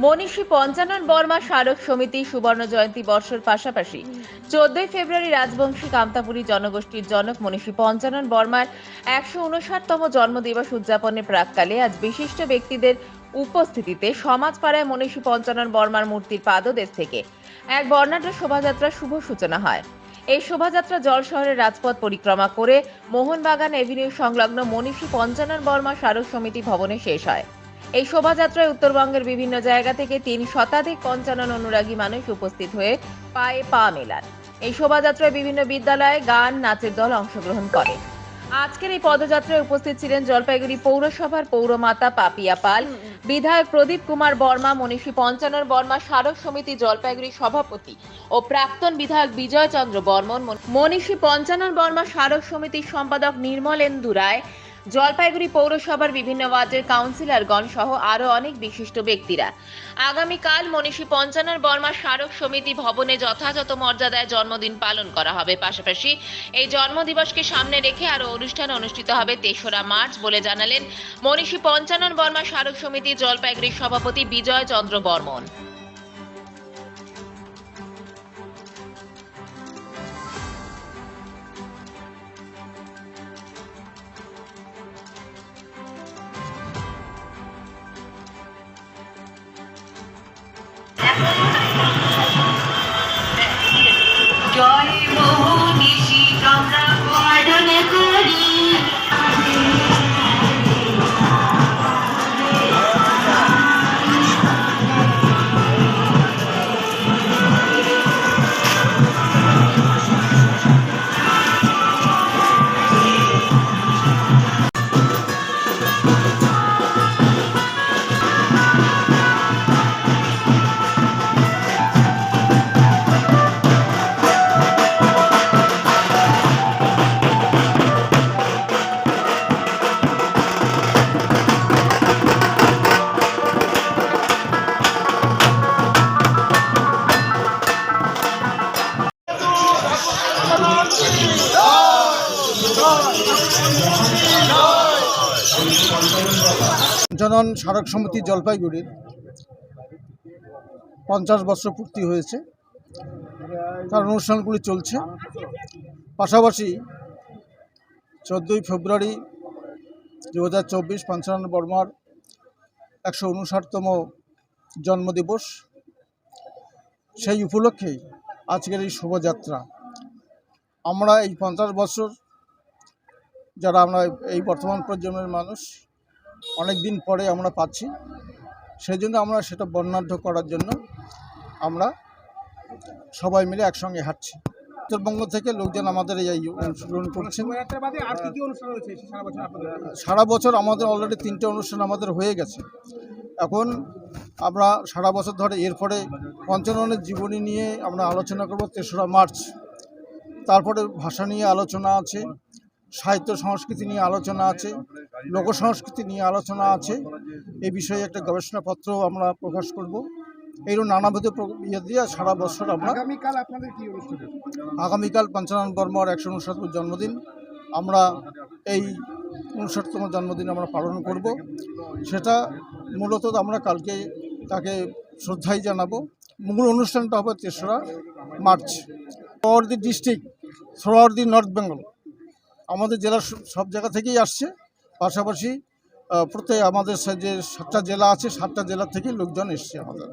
মনীষী পঞ্চানন বর্মা স্মারক সমিতি সুবর্ণ জয়ন্তী বর্ষের পাশাপাশি 14 ফেব্রুয়ারি রাজবংশী কামতাপুরী জনগোষ্ঠীর জনক মনীষী পঞ্চানন বর্মার 159তম জন্মদিবস উদযাপনের প্রাক্কালে আজ বিশিষ্ট ব্যক্তিদের উপস্থিতিতে সমাজপাড়ায় মনীষী পঞ্চানন বর্মার মূর্তির পাদদেশ থেকে এক বর্ণাঢ্য শোভাযাত্রার শুভ সূচনা হয়। এই শোভাযাত্রা জল শহরের রাজপথ পরিক্রমা করে মোহনবাগান এভিনিউ সংলগ্ন মনীষী পঞ্চানন বর্মা স্মারক সমিতি ভবনে শেষ হয়। এই শোভাযাত্রায় উত্তরবঙ্গের বিভিন্ন জায়গা থেকে 3 শতাধিক পঞ্চানন অনুরাগী মানুষ উপস্থিত হয়ে পায়ে পা মেলান। এই শোভাযাত্রায় বিভিন্ন বিদ্যালয়ে গান নাচের দল অংশগ্রহণ করে। আজকের এই পদযাত্রায় উপস্থিত ছিলেন জলপাইগুড়ি পৌরসভার পৌরমাতা পাপিয়া পাল, বিধায়ক প্রদীপ কুমার বর্মা, মনীষী পঞ্চানন বর্মা স্মারক সমিতি জলপাইগুড়ি সভাপতি ও প্রাক্তন বিধায়ক বিজয় চন্দ্র বর্মন, মনীষী পঞ্চানন বর্মা স্মারক সমিতির সম্পাদক নির্মলেন্দু রায়, জলপাইগুড়ি পৌরসভার বিভিন্ন ওয়ার্ডের কাউন্সিলরগণ সহ আরো অনেক বিশিষ্ট ব্যক্তিরা। আগামীকাল মনীষী পঞ্চানন বর্মা স্মারক সমিতি ভবনে যথাযথ মর্যাদায় জন্মদিন পালন করা হবে। পাশাপাশি এই জন্মদিবসকে সামনে রেখে আরো অনুষ্ঠান অনুষ্ঠিত হবে 3রা মার্চ বলে জানালেন মনীষী পঞ্চানন বর্মা স্মারক সমিতি জলপাইগুড়ির সভাপতি বিজয় চন্দ্র বর্মন। জয় মোহনীষী আমরা বরণ করি। পঞ্চানন স্মারক সমিতি জলপাইগুড়ির 50 বছর পূর্তি হয়েছে। তার অনুষ্ঠানগুলি চলছে। পাশাপাশি 14 ফেব্রুয়ারি 2024 পঞ্চানন বর্মার 159তম জন্মদিবস। সেই উপলক্ষেই আজকের এই শোভাযাত্রা। আমরা এই 50 বছর যারা আমরা এই বর্তমান প্রজন্মের মানুষ অনেক দিন পরে আমরা পাচ্ছি, সেই জন্য আমরা সেটা বর্ণাঢ্য করার জন্য আমরা সবাই মিলে একসঙ্গে হাঁটছি। উত্তরবঙ্গ থেকে লোকজন আমাদের এই অংশগ্রহণ করছেন। সারা বছর আমাদের অলরেডি 3টে অনুষ্ঠান আমাদের হয়ে গেছে। এখন আমরা সারা বছর ধরে এরপরে পঞ্চাননের জীবনী নিয়ে আমরা আলোচনা করব 3রা মার্চ। তারপরে ভাষা নিয়ে আলোচনা আছে, সাহিত্য সংস্কৃতি নিয়ে আলোচনা আছে, লোকসংস্কৃতি নিয়ে আলোচনা আছে। এই বিষয়ে একটা গবেষণাপত্র আমরা প্রকাশ করব। এইরকম নানাবিধ ইয়ে দিয়ে সারা বছর আমরা আগামীকাল পঞ্চানন বর্মার 159তম জন্মদিন, আমরা এই 59তম জন্মদিন আমরা পালন করব। সেটা মূলত আমরা কালকে তাকে শ্রদ্ধাই জানাবো। মূল অনুষ্ঠানটা হবে 3রা March. Throughout the district, throughout the north Bengal, আমাদের জেলার সব জায়গা থেকেই আসছে। পাশাপাশি প্রত্যেক আমাদের যে 7টা জেলা আছে, 7টা জেলা থেকেই লোকজন এসছে আমাদের।